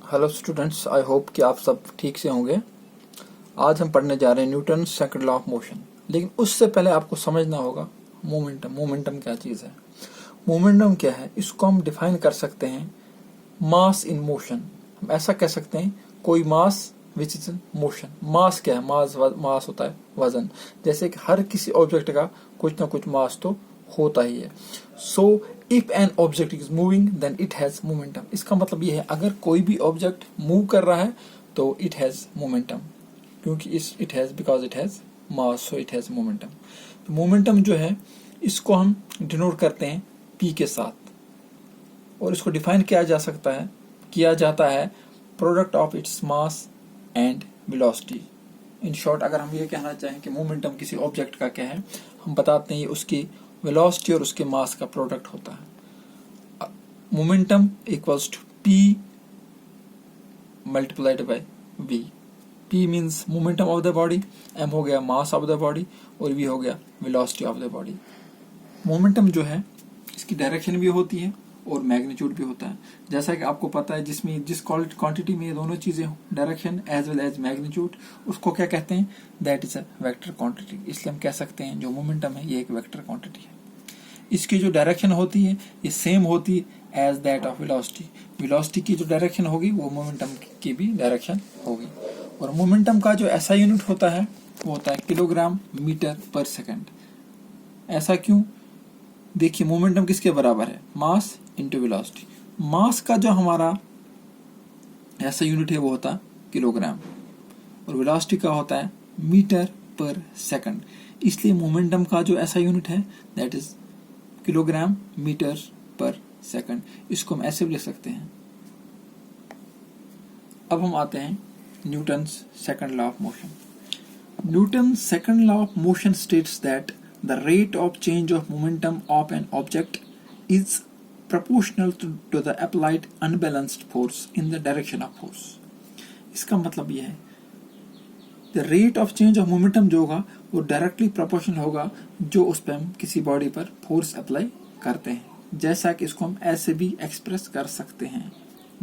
Hello students, आई hope कि आप सब ठीक से होंगे। आज हम पढ़ने जा रहे हैं Newton second law of motion. लेकिन उससे पहले आपको समझना होगा मोमेंटम। मोमेंटम क्या चीज़ है? मोमेंटम क्या है? इसको हम डिफाइन कर सकते हैं मास इन मोशन। हम ऐसा कह सकते हैं कोई मास विच इज इन मोशन। मास क्या है? मास होता है वजन। जैसे कि हर किसी ऑब्जेक्ट का कुछ ना कुछ मास तो होता ही है। So if an object is moving then it has momentum. इसका मतलब ये है अगर कोई भी ऑब्जेक्ट मूव कर रहा है तो इट हैज मोमेंटम, क्योंकि it has because it has mass, so it has momentum. तो मोमेंटम जो है इसको हम डिनोट करते हैं p के साथ, और इसको डिफाइन किया जाता है product of its mass and velocity. In short अगर हम ये कहना चाहें कि मोमेंटम किसी ऑब्जेक्ट का क्या है, हम बताते हैं ये उसकी वेलोसिटी और उसके मास का प्रोडक्ट होता है। Momentum equals to p multiplied by v। p means momentum of the body, m हो गया मास ऑफ द बॉडी, और v हो गया velocity of the body. Momentum जो है इसकी डायरेक्शन भी होती है और मैग्नीट्यूड भी होता है। जैसा कि आपको पता है जिस क्वांटिटी में ये दोनों चीजें हो, direction as well as magnitude, उसको क्या कहते हैं? That is a vector quantity. इसलिए हम कह सकते हैं जो मोमेंटम है ये एक वेक्टर क्वांटिटी है। इसकी जो डायरेक्शन होती है ये सेम होती है as that of velocity. Velocity की जो डायरेक्शन होगी वो मोमेंटम की भी डायरेक्शन होगी। और मोमेंटम का जो ऐसा यूनिट होता है वो होता है किलोग्राम मीटर पर सेकंड। ऐसा क्यों? देखिए मोमेंटम किसके बराबर है? Mass into velocity. मास का जो हमारा ऐसा यूनिट है वो होता है किलोग्राम, और वेलोसिटी का होता है मीटर पर सेकंड। इसलिए मोमेंटम का जो ऐसा यूनिट है that is kilogram metre per second. इसको हम ऐसे भी लिख सकते हैं। अब हम आते हैं Newton's second law of motion. Newton's second law of motion states that the rate of change of momentum of an object is proportional to the applied unbalanced force in the direction of force. इसका मतलब यह है the rate of change of momentum जो होगा वो directly proportional होगा जो उस पर हम किसी बॉडी पर फोर्स अप्लाई करते हैं। जैसा कि इसको हम ऐसे भी एक्सप्रेस कर सकते हैं।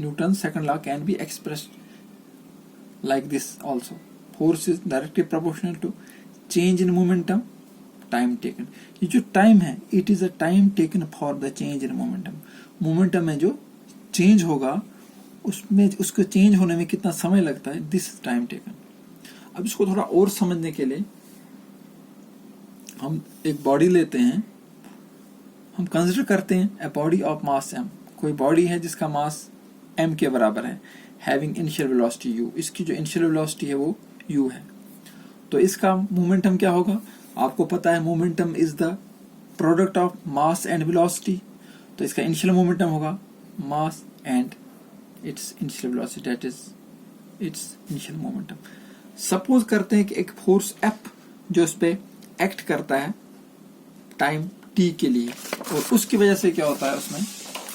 Newton second law can be expressed like this also. Force is directly proportional to change in momentum, time taken. ये जो टाइम है it is a time taken for the change in momentum. Momentum में जो change होगा उसमें उसको change होने में कितना समय लगता है, दिस इज टाइम टेकन। अब इसको थोड़ा और समझने के लिए हम एक बॉडी लेते हैं। हम कंसिडर करते हैं a body of mass m। कोई बॉडी है जिसका मास m के बराबर है, हैविंग इनिशियल वेलोसिटी u। इसकी जो इनिशियल वेलोसिटी है वो u है। तो इसका मोमेंटम क्या होगा? आपको पता है momentum is the product of mass and velocity. तो इसका इनिशियल मोमेंटम होगा mass and it's initial velocity, that is it's initial momentum. Suppose करते हैं कि एक फोर्स F जो इस पे एक्ट करता है टाइम t के लिए, और उसकी वजह से क्या होता है उसमें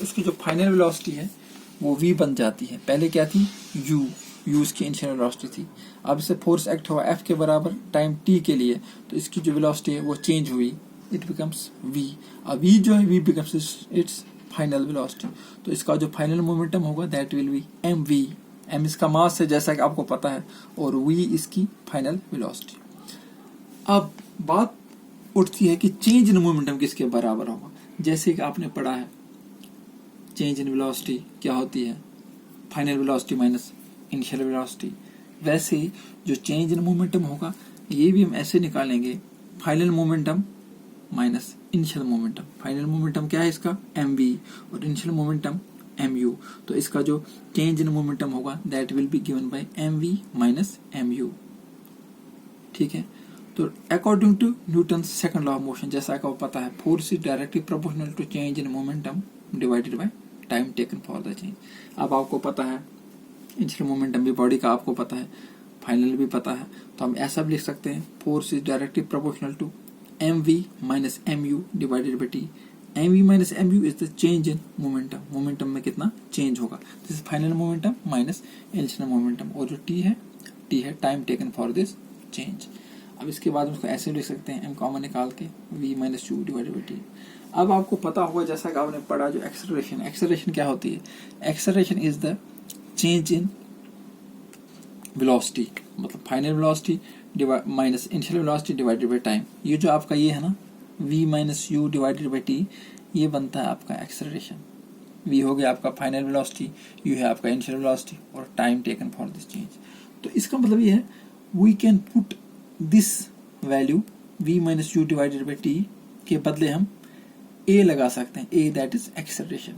उसकी जो फाइनल वेलोसिटी है वो v बन जाती है। पहले क्या थी? u उसकी इनिशियल वेलोसिटी थी। अब इसे फोर्स एक्ट हुआ F के बराबर टाइम t के लिए, तो इसकी जो वेलोसिटी है वो चेंज हुई, इट बिकम्स v। अब v जो है v becomes it's final velocity. तो इसका जो फाइनल मोमेंटम होगा that will B mv। m इसका मास है जैसा कि आपको पता है, और v इसकी फाइनल वेलोसिटी। अब बात उठती है कि चेंज इन मोमेंटम किसके बराबर होगा। जैसे कि आपने पढ़ा है चेंज इन वेलोसिटी क्या होती है? Final velocity minus initial velocity. वैसे ही जो चेंज इन मोमेंटम होगा ये भी हम ऐसे निकालेंगे, final momentum minus initial momentum. Final momentum क्या है इसका? mv, और इनिशियल मोमेंटम mu। तो इसका जो चेंज इन मोमेंटम होगा that will be given by mv minus mu। ठीक है। तो according to Newton second law of motion, जैसा आपको पता है force is directly proportional to change in momentum divided by time taken for the change. अब आपको पता है इनिशियल मोमेंटम भी बॉडी का आपको पता है, फाइनल भी पता है, तो हम ऐसा भी लिख सकते हैं force is directly proportional to mv minus mu divided by t। mv minus mu is the change in momentum. Momentum में कितना चेंज होगा, this is final momentum minus initial momentum, और जो t है time taken for this change. अब इसके बाद उसको ऐसे लिख सकते हैं m कॉमन निकाल के v minus u divided by t। अब आपको पता होगा जैसा कि आपने पढ़ा जो एक्सेलरेशन क्या होती है? Acceleration is the change in velocity, मतलब final velocity minus initial velocity divided by time. ये जो आपका ये है ना v minus u divided by t, ये बनता है आपका एक्सेलरेशन। v हो गया आपका फाइनल वेलोसिटी, u है आपका इनिशियल वेलोसिटी और time taken for this change. तो इसका मतलब ये है we can put this value v minus u divided by t के बदले हम a लगा सकते हैं, a दैट इज एक्सेलरेशन।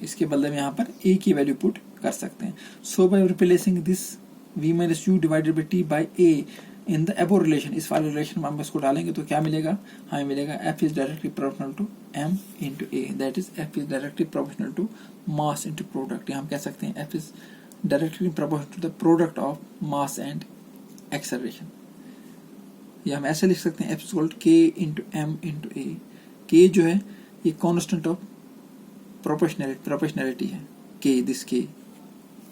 इसके बदले में यहाँ पर a की वैल्यू पुट कर सकते हैं। So by replacing this v minus u divided by t by a in the above relation, इस वाले रिलेशन में हम इसको डालेंगे तो क्या मिलेगा, हमें मिलेगा f is directly proportional to m into a, that is f is directly proportional to mass into product. हम कह सकते हैं f is directly proportional to the product of mass and acceleration. या हम ऐसे लिख सकते हैं f is equal to k into m into a। k जो है ये कॉन्स्टेंट ऑफ प्रोपोर्शनैलिटी है, k this k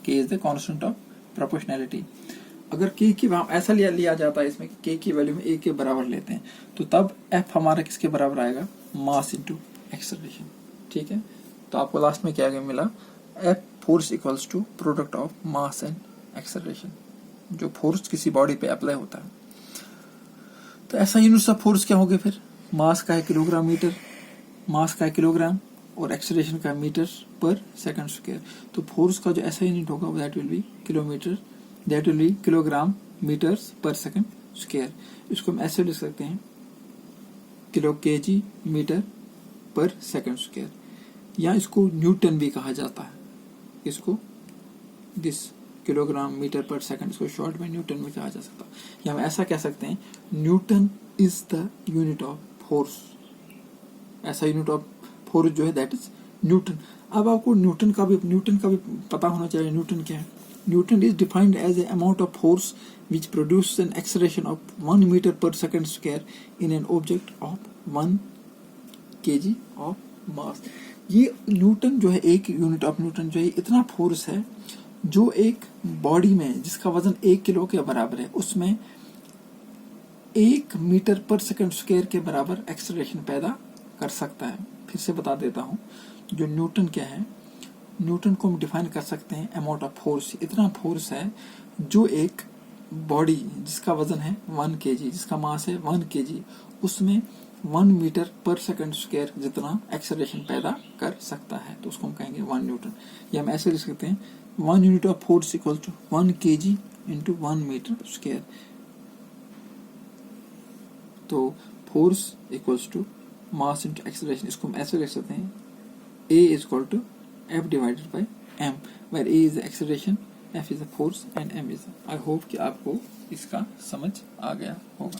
is the constant of proportionality. अगर k की ऐसा लिया जाता है इसमें k की वैल्यू में a के बराबर लेते हैं तो तब f हमारा किसके बराबर आएगा, मास इंटू एक्सेलरेशन। ठीक है, तो आपको लास्ट में क्या मिला, f force equals to product of mass and acceleration, जो फोर्स किसी बॉडी पे अप्लाई होता है। तो ऐसा यूनिट्स ऑफ फोर्स क्या हो गए फिर, मास का है किलोग्राम मीटर, मास का है किलोग्राम और एक्सेलरेशन का मीटर पर सेकंड स्क्वायर। तो फोर्स का जो ऐसा यूनिट होगा that will be kilometre, that will be kilogram metres per second square. इसको हम ऐसे लिख सकते हैं kilo KG metre per second square, या इसको न्यूटन भी कहा जाता है। इसको this kilogram metre per second, इसको शॉर्ट में न्यूटन में कहा जा सकता है। या हम ऐसा कह सकते हैं Newton is the unit of force, ऐसा यूनिट ऑफ फोर्स जो है दैट इज न्यूटन। अब आपको न्यूटन का भी पता होना चाहिए। न्यूटन क्या है, newton is defined as a amount of force which produce an acceleration of 1 metre per second square in an object of 1 kg of mass. ये न्यूटन जो है, एक यूनिट ऑफ न्यूटन जो है इतना फोर्स है जो एक बॉडी में जिसका वजन 1 किलो के बराबर है उसमें 1 मीटर पर सेकंड स्क्वायर के बराबर एक्सेलरेशन पैदा कर सकता है। फिर से बता देता हूँ, जो न्यूटन क्या है, न्यूटन को हम डिफाइन कर सकते हैं अमाउंट ऑफ फोर्स। इतना फोर्स है जो एक बॉडी जिसका वजन है 1 kg, जिसका मास है 1 kg, उसमें 1 मीटर पर सेकंड स्क्वायर जितना एक्सेलरेशन पैदा कर सकता है, तो उसको हम कहेंगे 1 न्यूटन। या हम ऐसे लिख सकते हैं 1 unit of force equal to 1 kg into 1 metre square. तो force equals to mass into acceleration, इसको हम ऐसे लिख सकते हैं A is equal to F divided by M, where A is the acceleration, F is the force and M is. I hope कि आपको इसका समझ आ गया होगा।